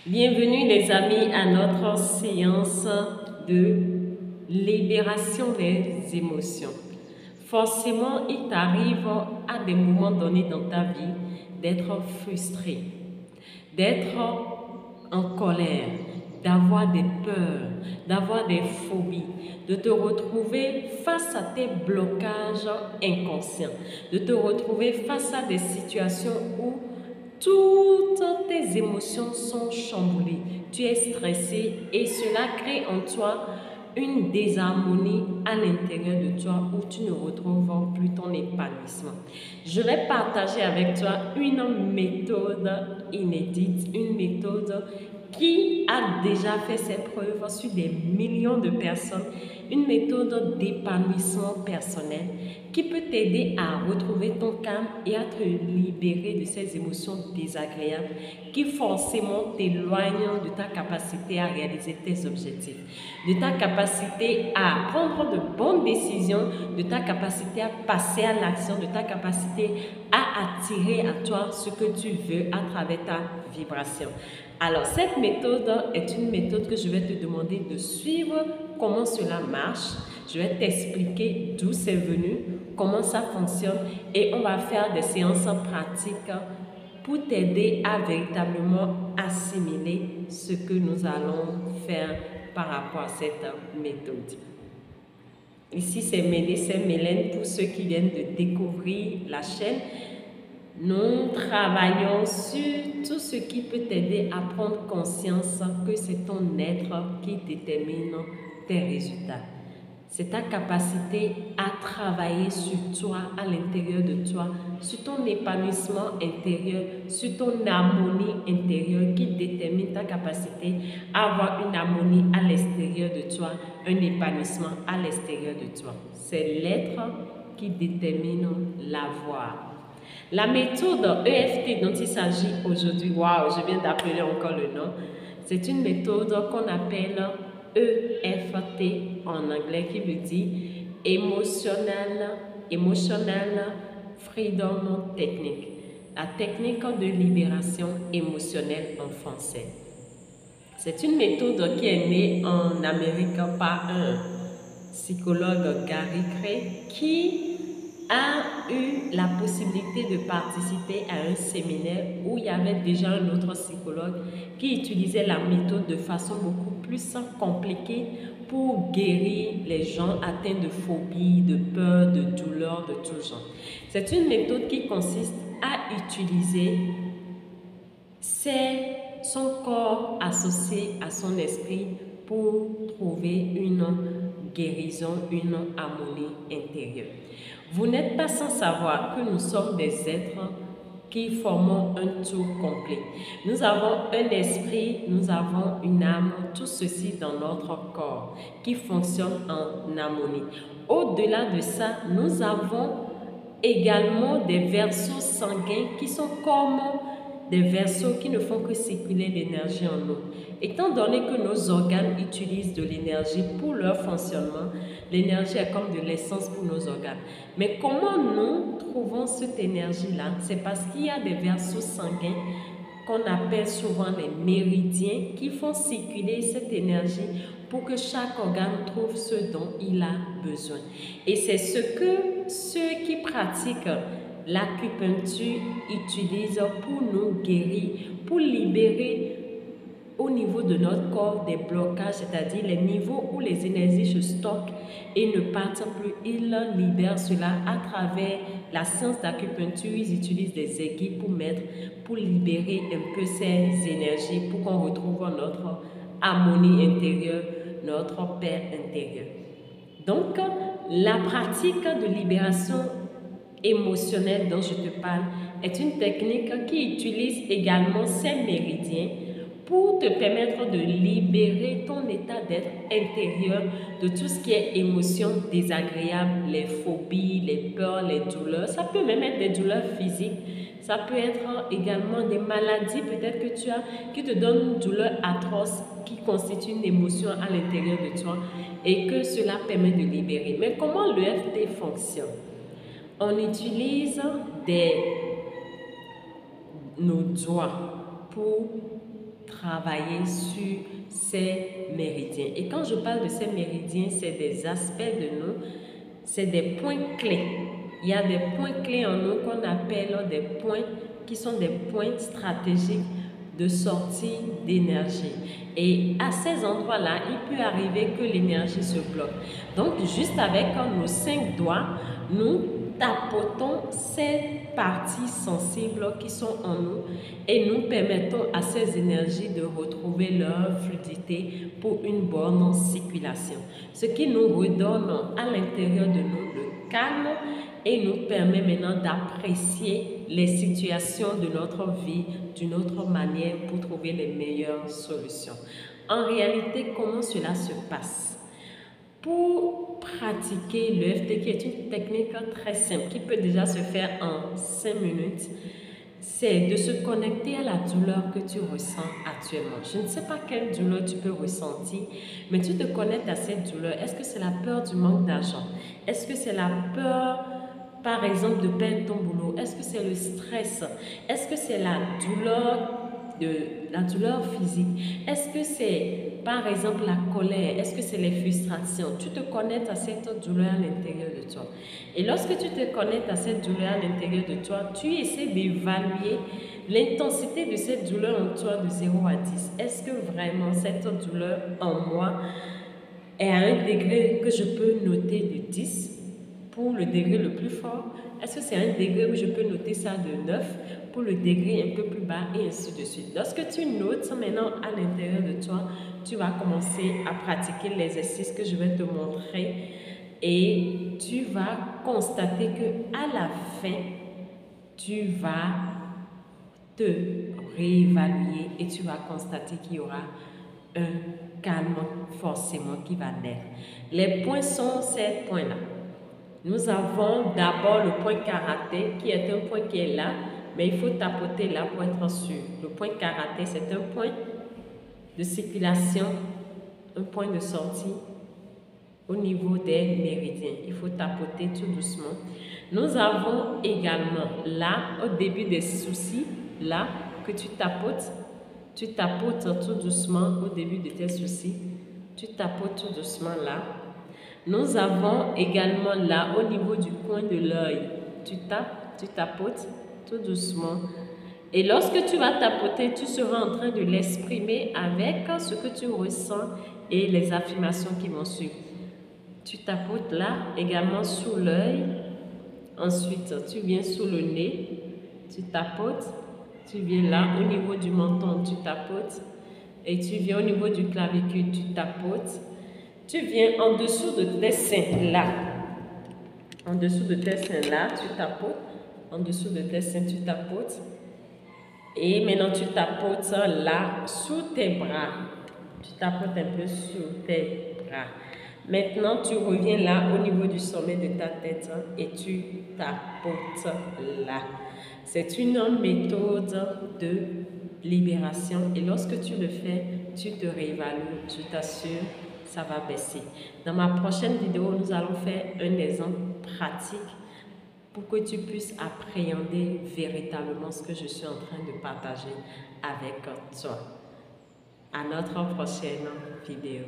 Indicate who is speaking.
Speaker 1: Bienvenue les amis à notre séance de libération des émotions. Forcément, il t'arrive à des moments donnés dans ta vie d'être frustré, d'être en colère, d'avoir des peurs, d'avoir des phobies, de te retrouver face à tes blocages inconscients, de te retrouver face à des situations où toutes tes émotions sont chamboulées. Tu es stressé et cela crée en toi une désharmonie à l'intérieur de toi où tu ne retrouves plus ton épanouissement. Je vais partager avec toi une méthode inédite, une méthode qui a déjà fait ses preuves sur des millions de personnes, une méthode d'épanouissement personnel qui peut t'aider à retrouver ton calme et à te libérer de ces émotions désagréables qui forcément t'éloignent de ta capacité à réaliser tes objectifs, de ta capacité à prendre de bonnes décisions, de ta capacité à passer à l'action, de ta capacité à attirer à toi ce que tu veux à travers ta vibration. Alors, cette méthode est une méthode que je vais te demander de suivre, comment cela marche. Je vais t'expliquer d'où c'est venu, comment ça fonctionne et on va faire des séances pratiques pour t'aider à véritablement assimiler ce que nous allons faire par rapport à cette méthode. Ici, c'est Médée, c'est Mélène pour ceux qui viennent de découvrir la chaîne. Nous travaillons sur tout ce qui peut t'aider à prendre conscience que c'est ton être qui détermine tes résultats. C'est ta capacité à travailler sur toi, à l'intérieur de toi, sur ton épanouissement intérieur, sur ton harmonie intérieure qui détermine ta capacité à avoir une harmonie à l'extérieur de toi, un épanouissement à l'extérieur de toi. C'est l'être qui détermine l'avoir. La méthode EFT dont il s'agit aujourd'hui, waouh, je viens d'appeler encore le nom, c'est une méthode qu'on appelle EFT en anglais qui veut dire Emotional Freedom Technique, la technique de libération émotionnelle en français. C'est une méthode qui est née en Amérique par un psychologue Gary Craig qui a eu la possibilité de participer à un séminaire où il y avait déjà un autre psychologue qui utilisait la méthode de façon beaucoup plus compliquée pour guérir les gens atteints de phobie, de peur, de douleur, de tout genre. C'est une méthode qui consiste à utiliser son corps associé à son esprit pour trouver une guérison, une harmonie intérieure. Vous n'êtes pas sans savoir que nous sommes des êtres qui formons un tout complet. Nous avons un esprit, nous avons une âme, tout ceci dans notre corps qui fonctionne en harmonie. Au-delà de ça, nous avons également des vaisseaux sanguins qui sont comme des vaisseaux qui ne font que circuler l'énergie en nous. Étant donné que nos organes utilisent de l'énergie pour leur fonctionnement, l'énergie est comme de l'essence pour nos organes. Mais comment nous trouvons cette énergie-là? C'est parce qu'il y a des vaisseaux sanguins qu'on appelle souvent les méridiens qui font circuler cette énergie pour que chaque organe trouve ce dont il a besoin. Et c'est ce que ceux qui pratiquent l'acupuncture utilisent pour nous guérir, pour libérer au niveau de notre corps des blocages, c'est-à-dire les niveaux où les énergies se stockent et ne partent plus. Ils libèrent cela à travers la science d'acupuncture. Ils utilisent des aiguilles pour libérer un peu ces énergies pour qu'on retrouve notre harmonie intérieure, notre paix intérieure. Donc, la pratique de libération émotionnelle dont je te parle est une technique qui utilise également ces méridiens pour te permettre de libérer ton état d'être intérieur de tout ce qui est émotions désagréables, les phobies, les peurs, les douleurs. Ça peut même être des douleurs physiques. Ça peut être également des maladies peut-être que tu as qui te donnent une douleur atroce qui constitue une émotion à l'intérieur de toi et que cela permet de libérer. Mais comment l'EFT fonctionne? On utilise nos doigts pour travailler sur ces méridiens. Et quand je parle de ces méridiens, c'est des aspects de nous, c'est des points clés. Il y a des points clés en nous qu'on appelle des points qui sont des points stratégiques de sortie d'énergie. Et à ces endroits-là, il peut arriver que l'énergie se bloque. Donc, juste avec nos 5 doigts, nous tapotons ces parties sensibles qui sont en nous et nous permettons à ces énergies de retrouver leur fluidité pour une bonne circulation. Ce qui nous redonne à l'intérieur de nous le calme et nous permet maintenant d'apprécier les situations de notre vie d'une autre manière pour trouver les meilleures solutions. En réalité, comment cela se passe? Pour pratiquer l'EFT, qui est une technique très simple, qui peut déjà se faire en 5 minutes, c'est de se connecter à la douleur que tu ressens actuellement. Je ne sais pas quelle douleur tu peux ressentir, mais tu te connectes à cette douleur. Est-ce que c'est la peur du manque d'argent? Est-ce que c'est la peur, par exemple, de perdre ton boulot? Est-ce que c'est le stress? Est-ce que c'est la douleur physique? Est-ce que c'est, par exemple, la colère? Est-ce que c'est les frustrations? Tu te connectes à cette douleur à l'intérieur de toi. Et lorsque tu te connectes à cette douleur à l'intérieur de toi, tu essaies d'évaluer l'intensité de cette douleur en toi de 0 à 10. Est-ce que vraiment cette douleur en moi est à un degré que je peux noter de 10 pour le degré le plus fort? Est-ce que c'est un degré où je peux noter ça de 9 pour le degré un peu plus bas et ainsi de suite? Lorsque tu notes maintenant à l'intérieur de toi, tu vas commencer à pratiquer l'exercice que je vais te montrer et tu vas constater que à la fin, tu vas te réévaluer et tu vas constater qu'il y aura un calme forcément qui va naître. Les points sont ces points-là. Nous avons d'abord le point karaté qui est un point qui est là, mais il faut tapoter là pour être sûr. Le point karaté, c'est un point de circulation, un point de sortie au niveau des méridiens. Il faut tapoter tout doucement. Nous avons également là, au début des soucis, là, que tu tapotes tout doucement au début de tes soucis. Tu tapotes tout doucement là. Nous avons également là, au niveau du coin de l'œil, tu tapotes tout doucement. Et lorsque tu vas tapoter, tu seras en train de l'exprimer avec ce que tu ressens et les affirmations qui vont suivre. Tu tapotes là, également sous l'œil. Ensuite, tu viens sous le nez, tu tapotes. Tu viens là, au niveau du menton, tu tapotes. Et tu viens au niveau du clavicule, tu tapotes. Tu viens en dessous de tes seins, là. En dessous de tes seins, là, tu tapotes. En dessous de tes seins, tu tapotes. Et maintenant, tu tapotes là, sous tes bras. Tu tapotes un peu sous tes bras. Maintenant, tu reviens là, au niveau du sommet de ta tête, et tu tapotes là. C'est une méthode de libération. Et lorsque tu le fais, tu te réévalues, je t'assure, ça va baisser. Dans ma prochaine vidéo, nous allons faire un exemple pratique pour que tu puisses appréhender véritablement ce que je suis en train de partager avec toi. À notre prochaine vidéo.